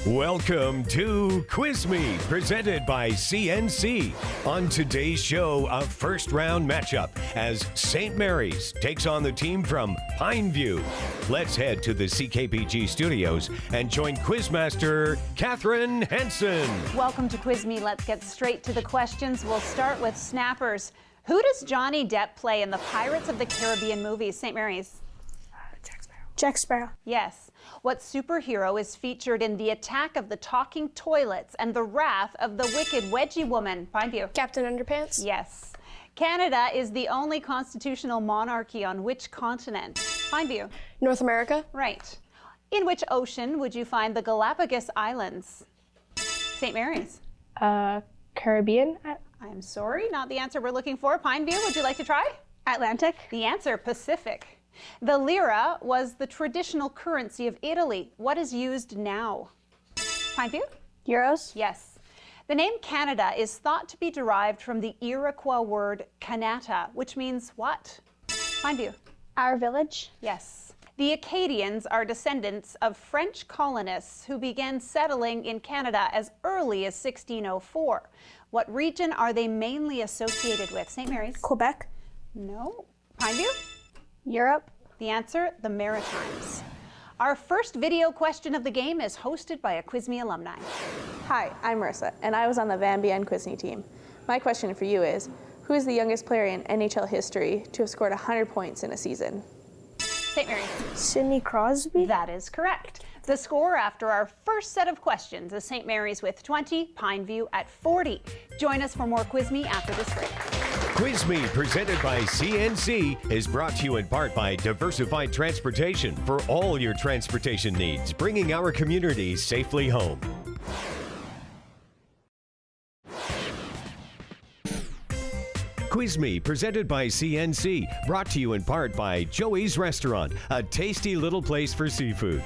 Welcome to QuizMe, presented by CNC. On today's show, a first-round matchup as St. Mary's takes on the team from Pineview. Let's head to the CKPG studios and join Quizmaster Catherine Henson. Welcome to QuizMe. Let's get straight to the questions. We'll start with snappers. Who does Johnny Depp play in the Pirates of the Caribbean movies? St. Mary's. Jack Sparrow. Yes. What superhero is featured in The Attack of the Talking Toilets and The Wrath of the Wicked Wedgie Woman? Pineview. Captain Underpants. Yes. Canada is the only constitutional monarchy on which continent? Pineview. North America. Right. In which ocean would you find the Galapagos Islands? St. Mary's. Caribbean. I'm sorry, not the answer we're looking for. Pineview, would you like to try? Atlantic. The answer, Pacific. The lira was the traditional currency of Italy. What is used now? Pineview? Euros. Yes. The name Canada is thought to be derived from the Iroquois word Kanata, which means what? Pineview? Our village. Yes. The Acadians are descendants of French colonists who began settling in Canada as early as 1604. What region are they mainly associated with? St. Mary's? Quebec. No. Pineview? Europe. The answer, the Maritimes. Our first video question of the game is hosted by a QuizMe alumni. Hi, I'm Marissa, and I was on the Van Bien QuizMe team. My question for you is, who is the youngest player in NHL history to have scored 100 points in a season? St. Mary's. Sidney Crosby. That is correct. The score after our first set of questions is St. Mary's with 20, Pineview at 40. Join us for more QuizMe after this break. QuizMe, presented by CNC, is brought to you in part by Diversified Transportation for all your transportation needs, bringing our communities safely home. QuizMe, presented by CNC, brought to you in part by Joey's Restaurant, a tasty little place for seafood.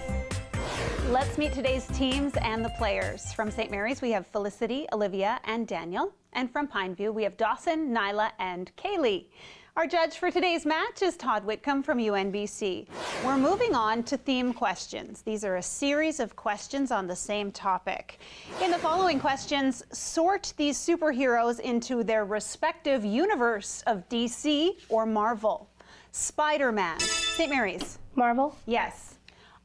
Let's meet today's teams and the players. From St. Mary's, we have Felicity, Olivia, and Daniel. And from Pineview, we have Dawson, Nyla, and Kaylee. Our judge for today's match is Todd Whitcomb from UNBC. We're moving on to theme questions. These are a series of questions on the same topic. In the following questions, sort these superheroes into their respective universe of DC or Marvel. Spider-Man, St. Mary's. Marvel. Yes.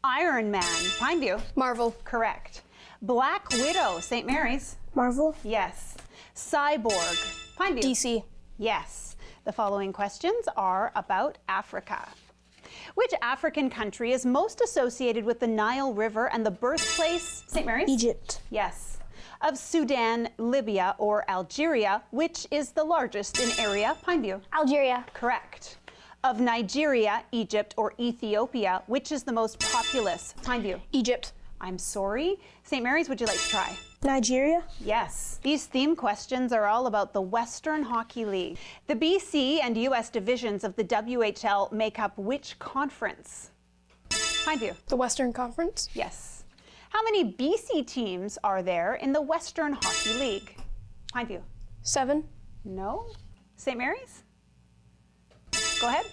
Iron Man, Pineview. Marvel. Correct. Black Widow, St. Mary's. Marvel. Yes. Cyborg, Pineview. DC. Yes. The following questions are about Africa. Which African country is most associated with the Nile River and the birthplace, St. Mary's? Egypt. Yes. Of Sudan, Libya, or Algeria, which is the largest in area, Pineview? Algeria. Correct. Of Nigeria, Egypt, or Ethiopia, which is the most populous? Pineview. Egypt. I'm sorry. St. Mary's, would you like to try? Nigeria. Yes. These theme questions are all about the Western Hockey League. The BC and US divisions of the WHL make up which conference? Pineview. The Western Conference. Yes. How many BC teams are there in the Western Hockey League? Pineview. 7. No. St. Mary's? Go ahead.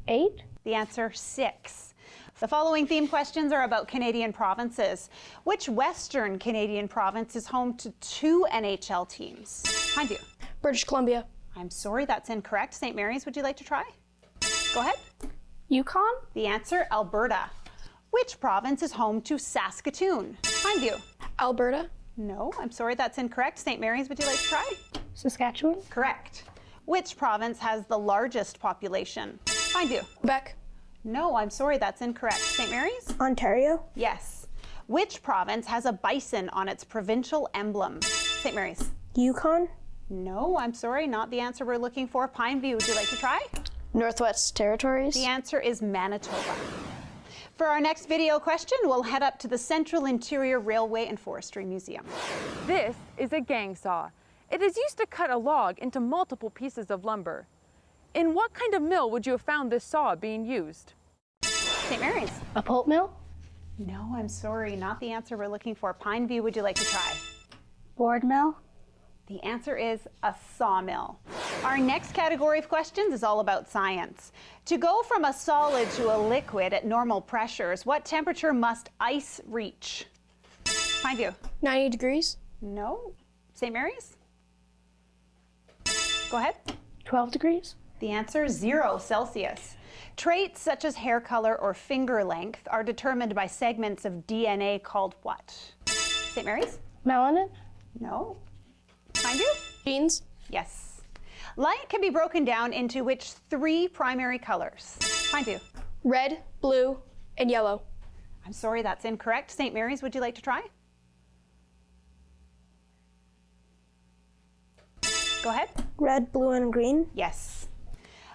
8. The answer, 6. The following theme questions are about Canadian provinces. Which Western Canadian province is home to 2 NHL teams? Pineview. British Columbia. I'm sorry, that's incorrect. St. Mary's, would you like to try? Go ahead. Yukon. The answer, Alberta. Which province is home to Saskatoon? Pineview. Alberta. No, I'm sorry, that's incorrect. St. Mary's, would you like to try? Saskatchewan. Correct. Which province has the largest population? Pineview. Quebec. No, I'm sorry, that's incorrect. St. Mary's? Ontario. Yes. Which province has a bison on its provincial emblem? St. Mary's? Yukon. No, I'm sorry, not the answer we're looking for. Pineview, would you like to try? Northwest Territories. The answer is Manitoba. For our next video question, we'll head up to the Central Interior Railway and Forestry Museum. This is a gang saw. It is used to cut a log into multiple pieces of lumber. In what kind of mill would you have found this saw being used? St. Mary's? A pulp mill. No, I'm sorry, not the answer we're looking for. Pineview, would you like to try? Board mill. The answer is a sawmill. Our next category of questions is all about science. To go from a solid to a liquid at normal pressures, what temperature must ice reach? Pineview. 90 degrees. No. St. Mary's? Go ahead. 12 degrees. The answer is 0 Celsius. Traits such as hair color or finger length are determined by segments of DNA called what? St. Mary's? Melanin. No. Pineview? Genes. Yes. Light can be broken down into which 3 primary colors? Pineview. Red, blue, and yellow. I'm sorry, that's incorrect. St. Mary's, would you like to try? Go ahead. Red, blue, and green. Yes.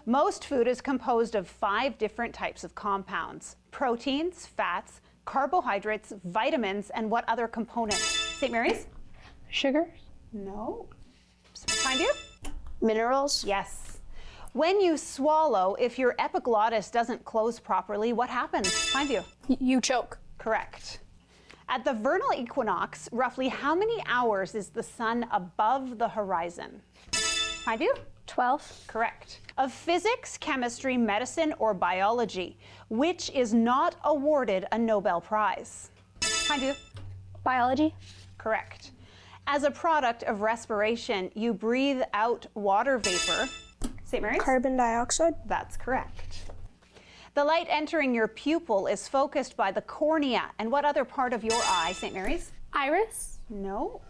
Most food is composed of 5 different types of compounds: proteins, fats, carbohydrates, vitamins, and what other components? St. Mary's? Sugars. No. Pineview? Minerals. Yes. When you swallow, if your epiglottis doesn't close properly, what happens? Pineview? You choke. Correct. At the vernal equinox, roughly how many hours is the sun above the horizon? Pineview? 12. Correct. Of physics, chemistry, medicine, or biology, which is not awarded a Nobel Prize? Pineview? Biology. Correct. As a product of respiration, you breathe out water vapor. St. Mary's? Carbon dioxide. That's correct. The light entering your pupil is focused by the cornea. And what other part of your eye, St. Mary's? Iris. No.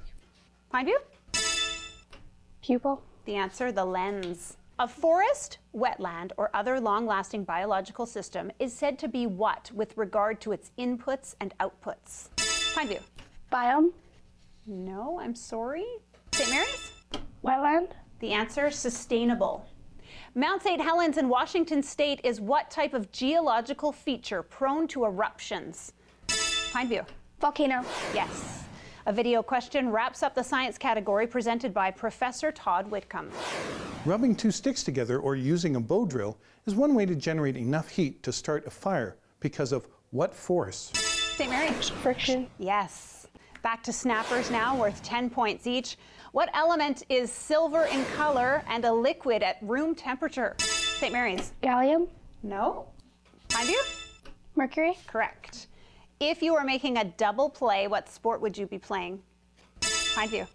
Pineview? Pupil. The answer, the lens. A forest, wetland, or other long-lasting biological system is said to be what with regard to its inputs and outputs? Pineview? Biome. No, I'm sorry. St. Mary's? Wetland. The answer, sustainable. Mount St. Helens in Washington State is what type of geological feature prone to eruptions? Pineview? Volcano. Yes. A video question wraps up the science category presented by Professor Todd Whitcomb. Rubbing 2 sticks together or using a bow drill is one way to generate enough heat to start a fire because of what force? St. Mary's? Friction. Yes. Back to snappers now, worth 10 points each. What element is silver in color and a liquid at room temperature? St. Mary's? Gallium. No. Pineview? Mercury. Correct. If you were making a double play, what sport would you be playing? Pineview?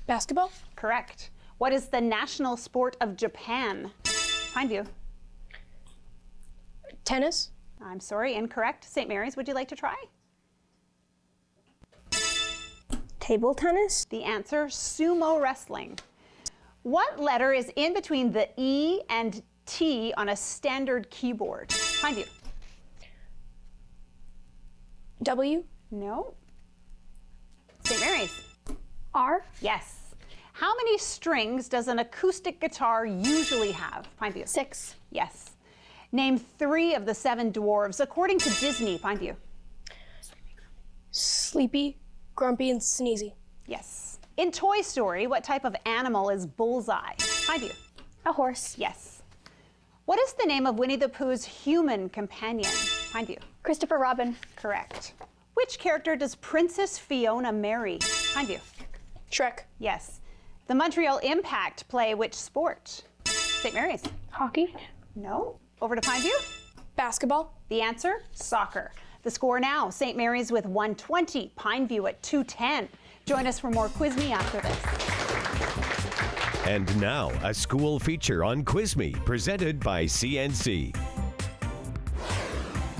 Basketball. Correct. What is the national sport of Japan? Pineview? Tennis. I'm sorry, incorrect. St. Mary's, would you like to try? Table tennis. The answer, sumo wrestling. What letter is in between the E and T on a standard keyboard? Pineview? W. No. St. Mary's? R. Yes. How many strings does an acoustic guitar usually have? Pineview? 6. Yes. Name 3 of the 7 dwarves according to Disney. Pineview? Sleepy, grumpy, and sneezy. Yes. In Toy Story, what type of animal is Bullseye? Pineview? A horse. Yes. What is the name of Winnie the Pooh's human companion? Pineview? Christopher Robin. Correct. Which character does Princess Fiona marry? Pineview? Shrek. Yes. The Montreal Impact play which sport? St. Mary's? Hockey. No. Over to Pineview? Basketball. The answer, soccer. The score now, St. Mary's with 120, Pineview at 210. Join us for more QuizMe after this. And now, a school feature on QuizMe, presented by CNC.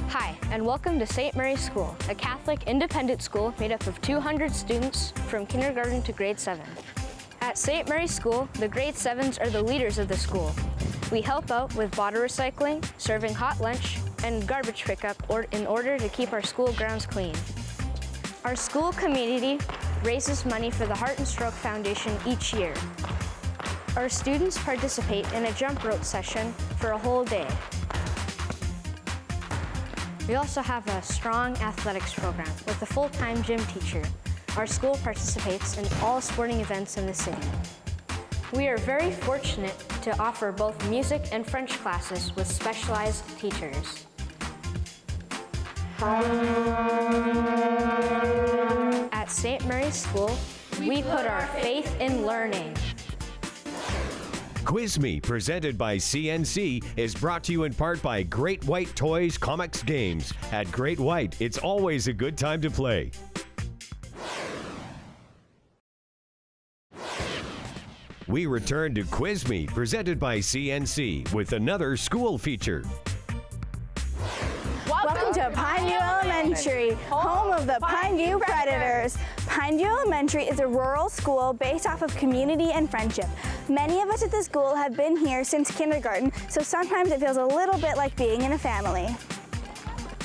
Hi, and welcome to St. Mary's School, a Catholic independent school made up of 200 students from kindergarten to grade 7. At St. Mary's School, the grade 7s are the leaders of the school. We help out with bottle recycling, serving hot lunch, and garbage pickup in order to keep our school grounds clean. Our school community raises money for the Heart and Stroke Foundation each year. Our students participate in a jump rope session for a whole day. We also have a strong athletics program with a full-time gym teacher. Our school participates in all sporting events in the city. We are very fortunate to offer both music and French classes with specialized teachers. At St. Mary's School, we put our faith in learning. QuizMe, presented by CNC, is brought to you in part by Great White Toys Comics Games. At Great White, it's always a good time to play. We return to QuizMe, presented by CNC, with another school feature. Welcome to Pineview Elementary, home of the Pineview Predators. Pineview Elementary is a rural school based off of community and friendship. Many of us at the school have been here since kindergarten, so sometimes it feels a little bit like being in a family.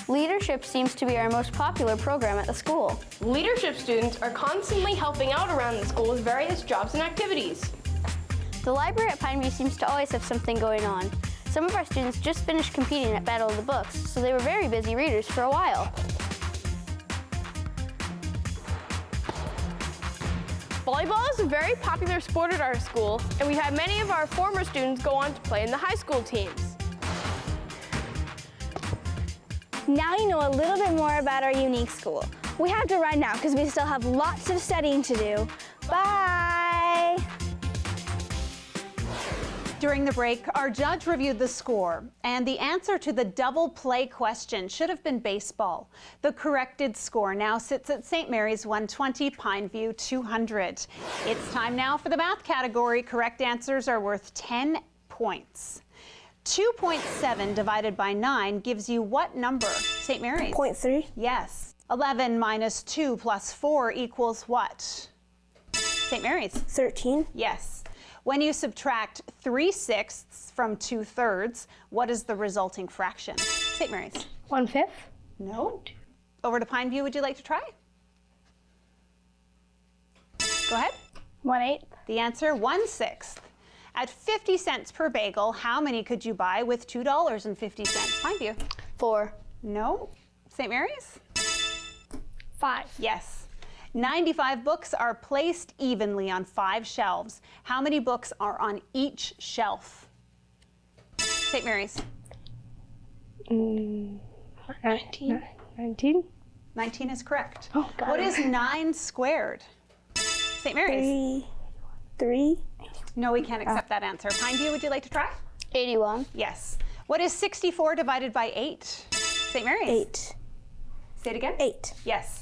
Leadership seems to be our most popular program at the school. Leadership students are constantly helping out around the school with various jobs and activities. The library at Pineview seems to always have something going on. Some of our students just finished competing at Battle of the Books, so they were very busy readers for a while. Volleyball is a very popular sport at our school, and we had many of our former students go on to play in the high school teams. Now you know a little bit more about our unique school. We have to run now because we still have lots of studying to do. Bye! During the break, our judge reviewed the score, and the answer to the double play question should have been baseball. The corrected score now sits at St. Mary's 120, Pineview 200. It's time now for the math category. Correct answers are worth 10 points. 2.7 divided by 9 gives you what number? St. Mary's? 0.3. Yes. 11 minus 2 plus 4 equals what? St. Mary's? 13. Yes. When you subtract 3/6 from 2/3, what is the resulting fraction? St. Mary's? 1/5. No. Over to Pineview, would you like to try? Go ahead. 1/8. The answer, 1/6. At 50 cents per bagel, how many could you buy with $2.50? Pineview? 4. No. St. Mary's? 5. Yes. 95 books are placed evenly on 5 shelves. How many books are on each shelf? St. Mary's? 19. 19 is correct. Oh, God. What is 9 squared? St. Mary's? 3. No, we can't accept that answer. Pineview, would you like to try? 81. Yes. What is 64 divided by 8? St. Mary's? 8. Say it again? 8. Yes.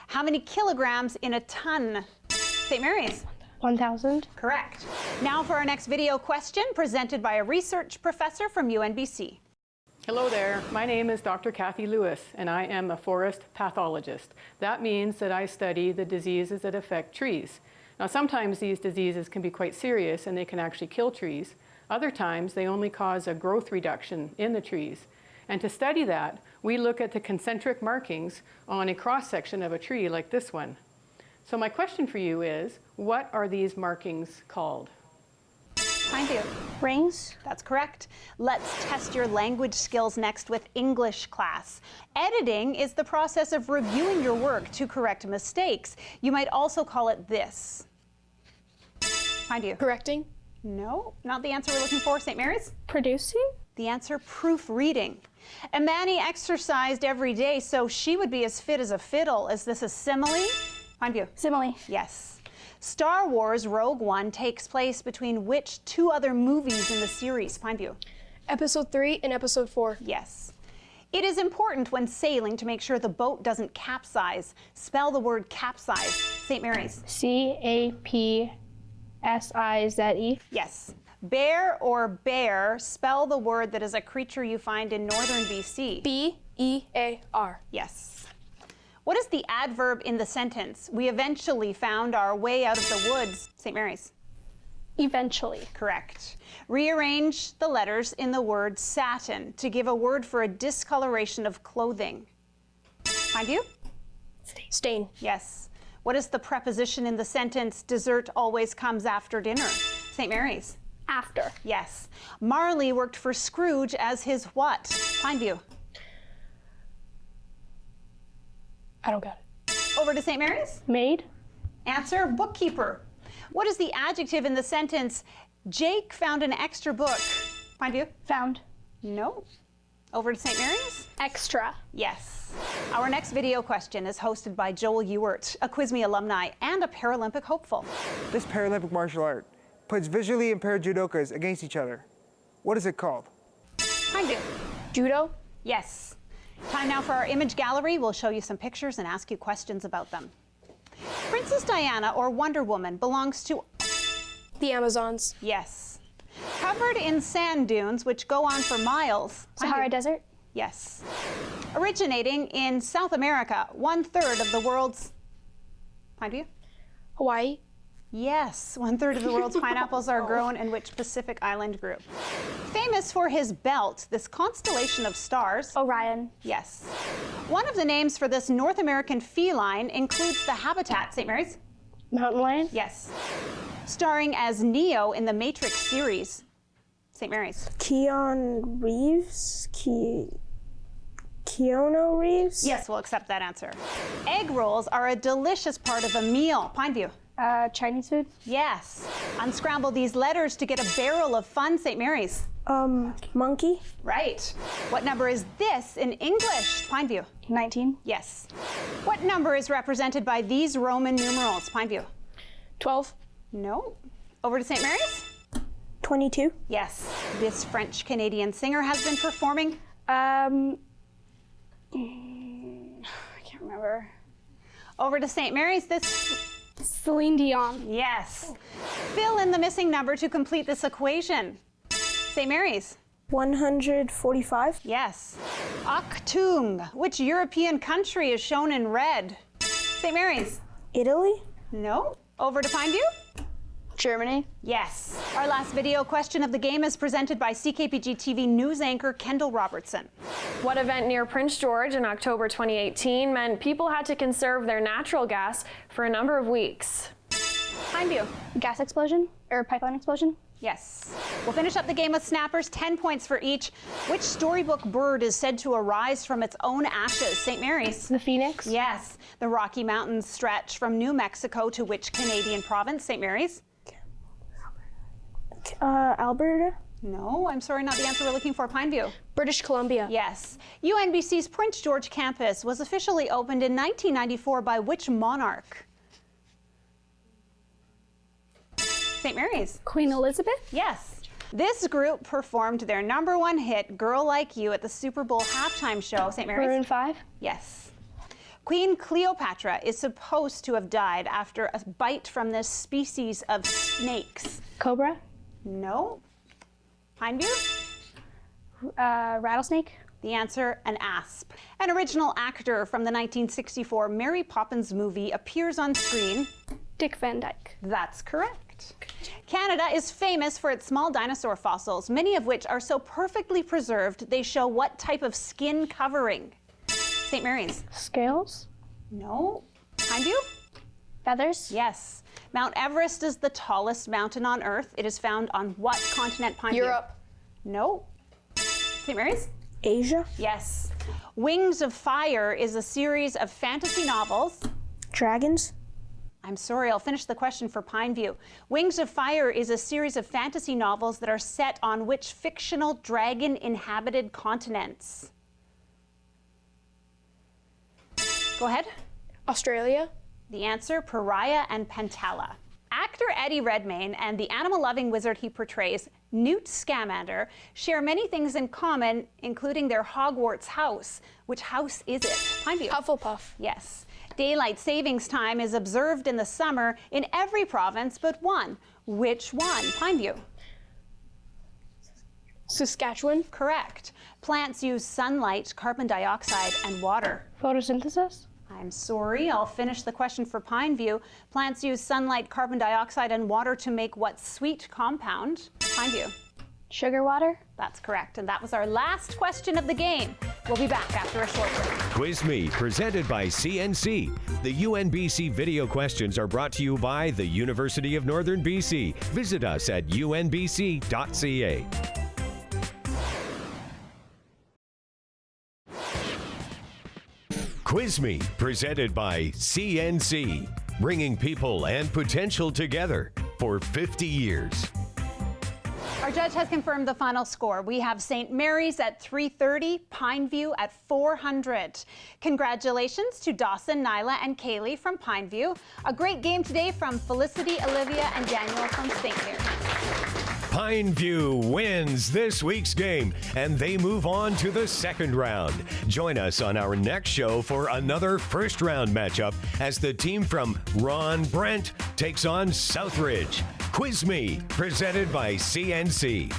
How many kilograms in a ton? St. Mary's? 1,000. Correct. Now for our next video question, presented by a research professor from UNBC. Hello there. My name is Dr. Kathy Lewis, and I am a forest pathologist. That means that I study the diseases that affect trees. Now, sometimes these diseases can be quite serious and they can actually kill trees. Other times, they only cause a growth reduction in the trees. And to study that, we look at the concentric markings on a cross-section of a tree like this one. So my question for you is, what are these markings called? Pineview? Rings. That's correct. Let's test your language skills next with English class. Editing is the process of reviewing your work to correct mistakes. You might also call it this. Pineview? Correcting. No, not the answer we're looking for. St. Mary's? Producing. The answer, proofreading. Imani exercised every day, so she would be as fit as a fiddle. Is this a simile? Pineview? Simile. Yes. Star Wars Rogue One takes place between which 2 other movies in the series? Pineview? Episode 3 and Episode 4. Yes. It is important when sailing to make sure the boat doesn't capsize. Spell the word capsize. St. Mary's? CAPSIZE. Yes. Bear or bear, spell the word that is a creature you find in northern BC. BEAR. Yes. What is the adverb in the sentence? We eventually found our way out of the woods. St. Mary's? Eventually. Correct. Rearrange the letters in the word satin to give a word for a discoloration of clothing. Pineview? Stain. Yes. What is the preposition in the sentence, dessert always comes after dinner? St. Mary's? After. Yes. Marley worked for Scrooge as his what? Pineview? I don't got it. Over to St. Mary's? Maid. Answer, bookkeeper. What is the adjective in the sentence, Jake found an extra book? Pineview? Found. No. Over to St. Mary's? Extra. Yes. Our next video question is hosted by Joel Ewert, a QuizMe alumni and a Paralympic hopeful. This Paralympic martial art puts visually impaired judokas against each other. What is it called? Pineview? Judo. Yes. Time now for our image gallery. We'll show you some pictures and ask you questions about them. Princess Diana, or Wonder Woman, belongs to The Amazons. Yes. Covered in sand dunes, which go on for miles. Sahara Desert. Yes. Originating in South America, 1/3 of the world's... Pineview? Hawaii. Yes, 1/3 of the world's pineapples are grown in which Pacific Island group? Famous for his belt, this constellation of stars. Orion. Yes. One of the names for this North American feline includes the habitat, St. Mary's? Mountain lion. Yes. Starring as Neo in the Matrix series, St. Mary's? Keanu Reeves. Keanu Reeves. Yes, we'll accept that answer. Egg rolls are a delicious part of a meal. Pineview? Chinese food. Yes. Unscramble these letters to get a barrel of fun, St. Mary's? Monkey. Right. What number is this in English, Pineview? 19. Yes. What number is represented by these Roman numerals, Pineview? 12. No. Over to St. Mary's? 22. Yes. This French-Canadian singer has been performing? I can't remember. Over to St. Mary's, this... Celine Dion. Yes. Fill in the missing number to complete this equation. St. Mary's? 145. Yes. Achtung. Which European country is shown in red? St. Mary's? Italy. No. Over to Pineview? Germany. Yes. Our last video question of the game is presented by CKPG-TV news anchor Kendall Robertson. What event near Prince George in October 2018 meant people had to conserve their natural gas for a number of weeks? Pineview? Gas explosion or pipeline explosion? Yes. We'll finish up the game with snappers, 10 points for each. Which storybook bird is said to arise from its own ashes? St. Mary's? The phoenix. Yes. The Rocky Mountains stretch from New Mexico to which Canadian province? St. Mary's? Alberta. No, I'm sorry, not the answer we're looking for. Pineview? British Columbia. Yes. UNBC's Prince George campus was officially opened in 1994 by which monarch? St. Mary's? Queen Elizabeth. Yes. This group performed their #1 hit, Girl Like You, at the Super Bowl halftime show. St. Mary's? Maroon 5. Yes. Queen Cleopatra is supposed to have died after a bite from this species of snakes. Cobra. No. Pineview? Rattlesnake. The answer, an asp. An original actor from the 1964 Mary Poppins movie appears on screen. Dick Van Dyke. That's correct. Canada is famous for its small dinosaur fossils, many of which are so perfectly preserved they show what type of skin covering? St. Mary's? Scales. No. Pineview? Feathers. Yes. Mount Everest is the tallest mountain on Earth. It is found on what continent, Pineview? Europe. No. St. Mary's? Asia. Yes. Wings of Fire is a series of fantasy novels. Dragons. I'm sorry, I'll finish the question for Pineview. Wings of Fire is a series of fantasy novels that are set on which fictional dragon-inhabited continents? Go ahead. Australia. The answer, Pariah and Pantala. Actor Eddie Redmayne and the animal-loving wizard he portrays, Newt Scamander, share many things in common, including their Hogwarts house. Which house is it? Pineview? Hufflepuff. Yes. Daylight savings time is observed in the summer in every province but one. Which one? Pineview? Saskatchewan. Correct. Plants use sunlight, carbon dioxide, and water. Photosynthesis. I'm sorry, I'll finish the question for Pineview. Plants use sunlight, carbon dioxide, and water to make what sweet compound? Pineview? Sugar water. That's correct, and that was our last question of the game. We'll be back after a short break. QuizMe, presented by CNC. The UNBC video questions are brought to you by the University of Northern BC. Visit us at unbc.ca. QuizMe, presented by CNC, bringing people and potential together for 50 years. Our judge has confirmed the final score. We have St. Mary's at 330, Pineview at 400. Congratulations to Dawson, Nyla, and Kaylee from Pineview. A great game today from Felicity, Olivia, and Daniel from St. Mary's. Pineview wins this week's game, and they move on to the second round. Join us on our next show for another first round matchup as the team from Ron Brent takes on Southridge. QuizMe, presented by CNC.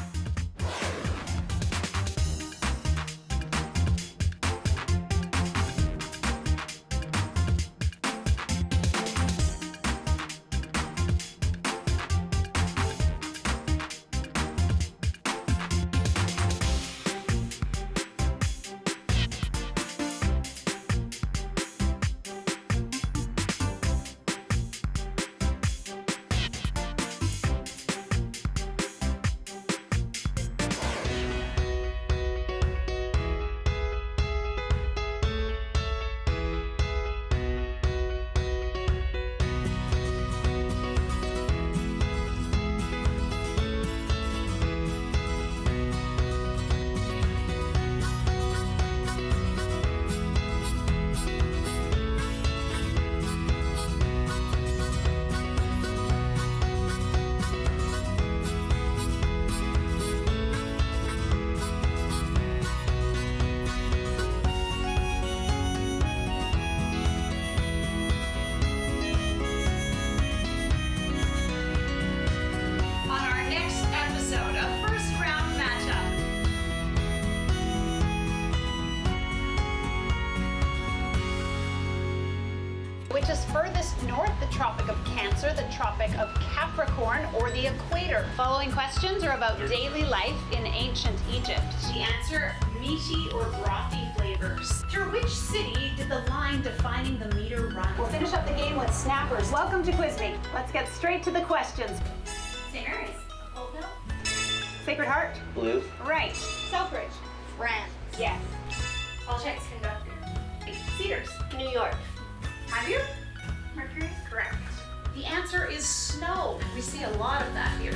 Which is furthest north, the Tropic of Cancer, the Tropic of Capricorn, or the equator? Following questions are about daily life in ancient Egypt. The answer, meaty or brothy flavors. Through which city did the line defining the meter run? We'll finish up the game with snappers. Welcome to QuizMe. Let's get straight to the questions. St. Mary's. Oakville. Sacred Heart. Blue. Right. Southbridge. France. Yes. All checks conducted. Cedars. New York. Pineview? Mercury? Correct. The answer is snow. We see a lot of that here.